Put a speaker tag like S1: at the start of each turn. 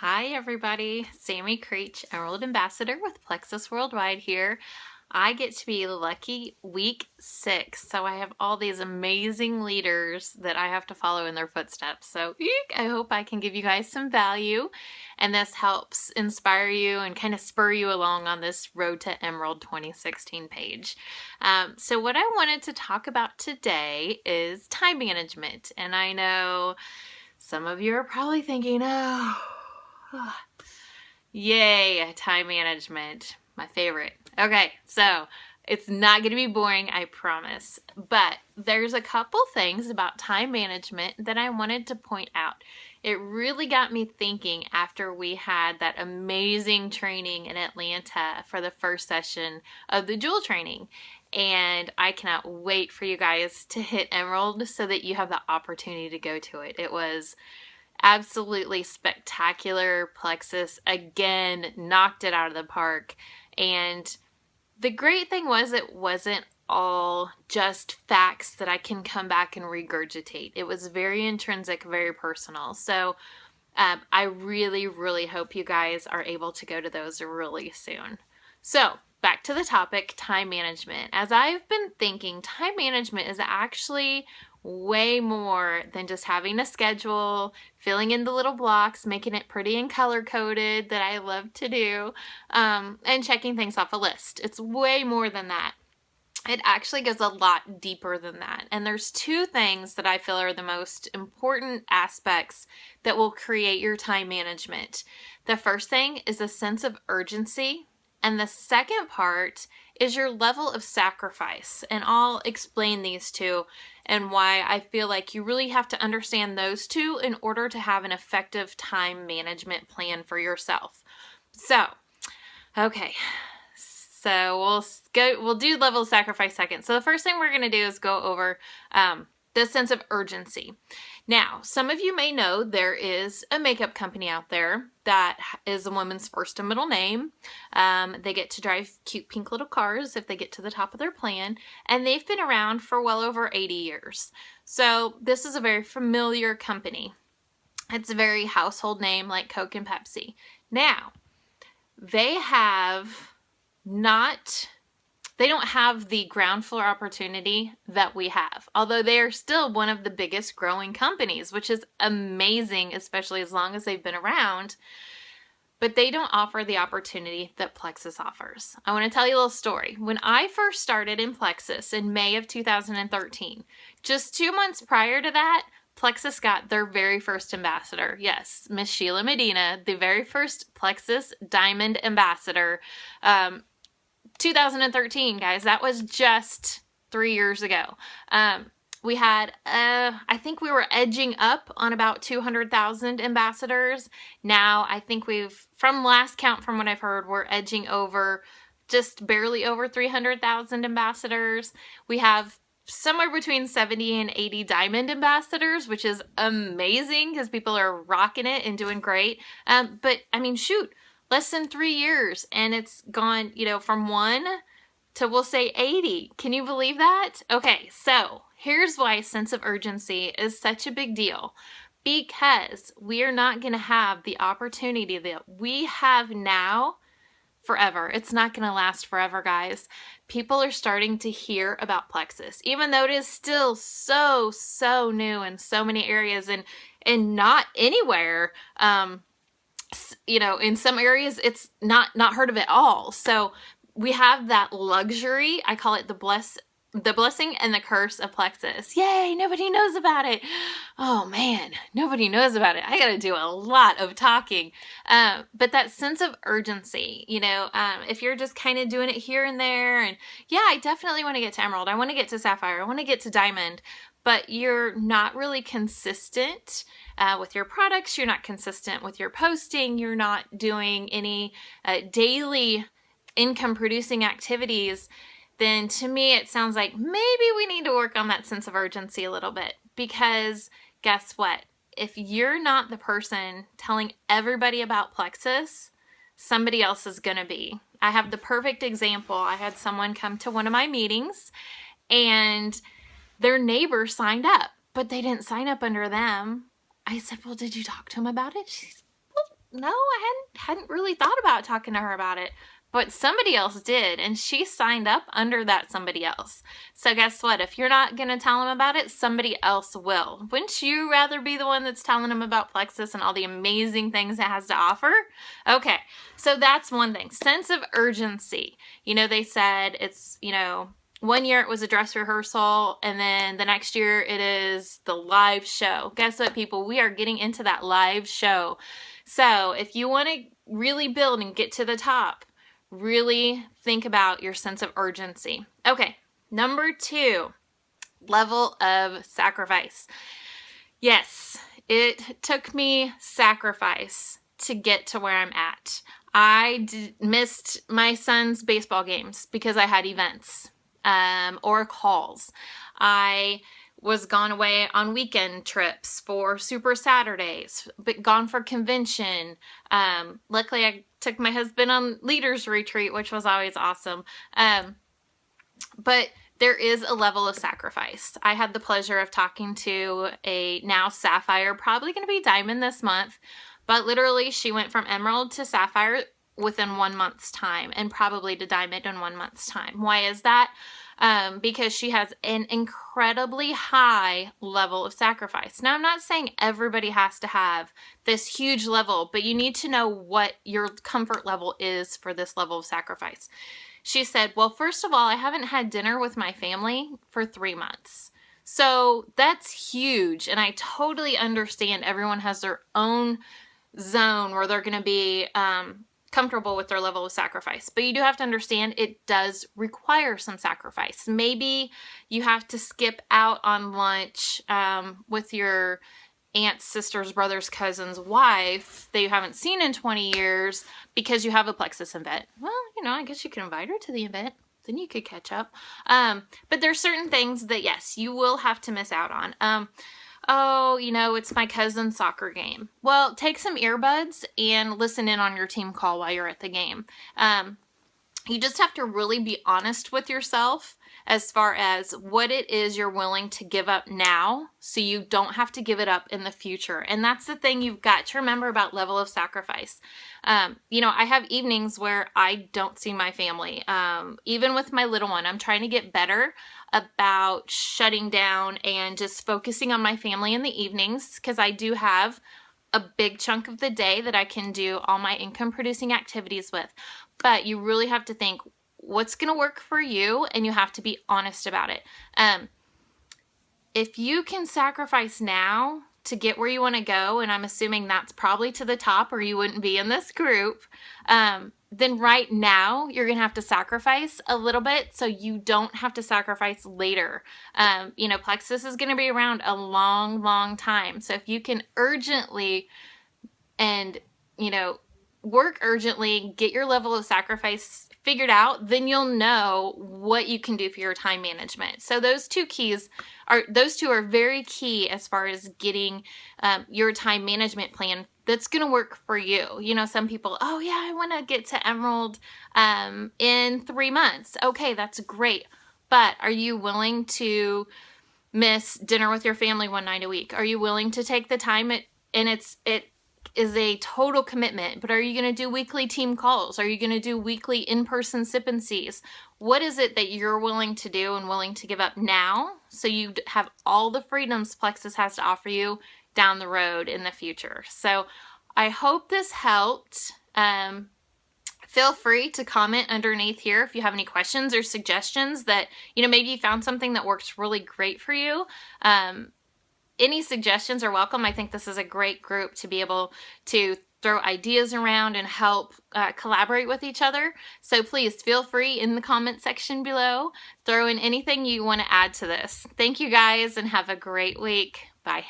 S1: Hi everybody, Sammy Creech, Emerald Ambassador with Plexus Worldwide here. I get to be lucky week 6, so I have all these amazing leaders that I have to follow in their footsteps. So I hope I can give you guys some value and this helps inspire you and kind of spur you along on this Road to Emerald 2016 page. So what I wanted to talk about today is time management, and I know some of you are probably thinking, oh, yay, time management, my favorite. Okay, so it's not going to be boring, I promise. But there's a couple things about time management that I wanted to point out. It really got me thinking after we had that amazing training in Atlanta for the first session of the Jewel training. And I cannot wait for you guys to hit Emerald so that you have the opportunity to go to it. It was absolutely spectacular. Plexus again knocked it out of the park. And the great thing was it wasn't all just facts that I can come back and regurgitate. It was very intrinsic, very personal. So I really, really hope you guys are able to go to those really soon. So back to the topic, time management. As I've been thinking, time management is actually way more than just having a schedule, filling in the little blocks, making it pretty and color-coded that I love to do, and checking things off a list. It's way more than that. It actually goes a lot deeper than that. And there's two things that I feel are the most important aspects that will create your time management. The first thing is a sense of urgency. And the second part is your level of sacrifice. And I'll explain these two and why I feel like you really have to understand those two in order to have an effective time management plan for yourself. So, okay. So we'll do level of sacrifice second. So the first thing we're going to do is go over the sense of urgency. Now, some of you may know there is a makeup company out there that is a woman's first and middle name. They get to drive cute pink little cars if they get to the top of their plan, and they've been around for well over 80 years. So this is a very familiar company. It's a very household name like Coke and Pepsi. Now, they don't have the ground floor opportunity that we have, although they are still one of the biggest growing companies, which is amazing, especially as long as they've been around, but they don't offer the opportunity that Plexus offers. I want to tell you a little story. When I first started in Plexus in May of 2013, just 2 months prior to that, Plexus got their very first ambassador. Yes, Miss Sheila Medina, the very first Plexus Diamond Ambassador. 2013, guys. That was just 3 years ago. We had, I think we were edging up on about 200,000 ambassadors. Now, I think from last count, from what I've heard, we're edging over just barely over 300,000 ambassadors. We have somewhere between 70 and 80 diamond ambassadors, which is amazing because people are rocking it and doing great. But I mean, shoot, less than 3 years and it's gone, from 1 to, we'll say, 80. Can you believe that? Okay, so here's why sense of urgency is such a big deal. Because we are not going to have the opportunity that we have now forever. It's not going to last forever, guys. People are starting to hear about Plexus, even though it is still so new in so many areas and not anywhere. In some areas it's not heard of at all. So we have that luxury. I call it the blessing and the curse of Plexus. Yay, nobody knows about it. Oh man, nobody knows about it. I gotta do a lot of talking. But that sense of urgency, if you're just kind of doing it here and there, and yeah, I definitely want to get to Emerald. I want to get to Sapphire. I want to get to Diamond. But you're not really consistent with your products. You're not consistent with your posting. You're not doing any daily income producing activities. Then to me, it sounds like maybe we need to work on that sense of urgency a little bit, because guess what? If you're not the person telling everybody about Plexus, somebody else is going to be. I have the perfect example. I had someone come to one of my meetings and their neighbor signed up, but they didn't sign up under them. I said, well, did you talk to him about it? She said, well, no, I hadn't really thought about talking to her about it. But somebody else did, and she signed up under that somebody else. So guess what? If you're not going to tell them about it, somebody else will. Wouldn't you rather be the one that's telling them about Plexus and all the amazing things it has to offer? Okay, so that's one thing. Sense of urgency. You know, they said it's, you know, 1 year it was a dress rehearsal, and then the next year it is the live show. Guess what, people? We are getting into that live show. So if you want to really build and get to the top, really think about your sense of urgency. Okay, number 2, level of sacrifice. Yes, it took me sacrifice to get to where I'm at. I missed my son's baseball games because I had events or calls. I was gone away on weekend trips for Super Saturdays, but gone for convention. Luckily, I took my husband on leaders retreat, which was always awesome. But there is a level of sacrifice. I had the pleasure of talking to a now Sapphire, probably going to be Diamond this month, but literally she went from Emerald to Sapphire within 1 month's time, and probably to Diamond in 1 month's time. Why is that? Because she has an incredibly high level of sacrifice. Now, I'm not saying everybody has to have this huge level, but you need to know what your comfort level is for this level of sacrifice. She said, well, first of all, I haven't had dinner with my family for 3 months. So that's huge. And I totally understand everyone has their own zone where they're going to be comfortable with their level of sacrifice. But you do have to understand it does require some sacrifice. Maybe you have to skip out on lunch with your aunt's sister's brother's cousin's wife that you haven't seen in 20 years because you have a Plexus event. Well, you know, I guess you can invite her to the event. Then you could catch up. But there's certain things that, yes, you will have to miss out on. Oh, you know, it's my cousin's soccer game. Well, take some earbuds and listen in on your team call while you're at the game. You just have to really be honest with yourself as far as what it is you're willing to give up now so you don't have to give it up in the future. And that's the thing you've got to remember about level of sacrifice. You know, I have evenings where I don't see my family. Even with my little one, I'm trying to get better about shutting down and just focusing on my family in the evenings, because I do have a big chunk of the day that I can do all my income producing activities with. But you really have to think what's going to work for you, and you have to be honest about it. If you can sacrifice now to get where you want to go, and I'm assuming that's probably to the top or you wouldn't be in this group, then right now you're going to have to sacrifice a little bit so you don't have to sacrifice later. You know, Plexus is going to be around a long, long time. So if you can urgently and, you know, work urgently, get your level of sacrifice figured out, then you'll know what you can do for your time management. So those two are very key as far as getting your time management plan that's going to work for you. You know, some people, oh yeah, I want to get to Emerald in 3 months. Okay, that's great. But are you willing to miss dinner with your family one night a week? Are you willing to take the time it is a total commitment, but are you going to do weekly team calls? Are you going to do weekly in-person sip and sees? What is it that you're willing to do and willing to give up now so you have all the freedoms Plexus has to offer you down the road in the future? So I hope this helped. Feel free to comment underneath here if you have any questions or suggestions that, you know, maybe you found something that works really great for you. Any suggestions are welcome. I think this is a great group to be able to throw ideas around and help collaborate with each other. So please feel free in the comment section below. Throw in anything you want to add to this. Thank you guys and have a great week. Bye.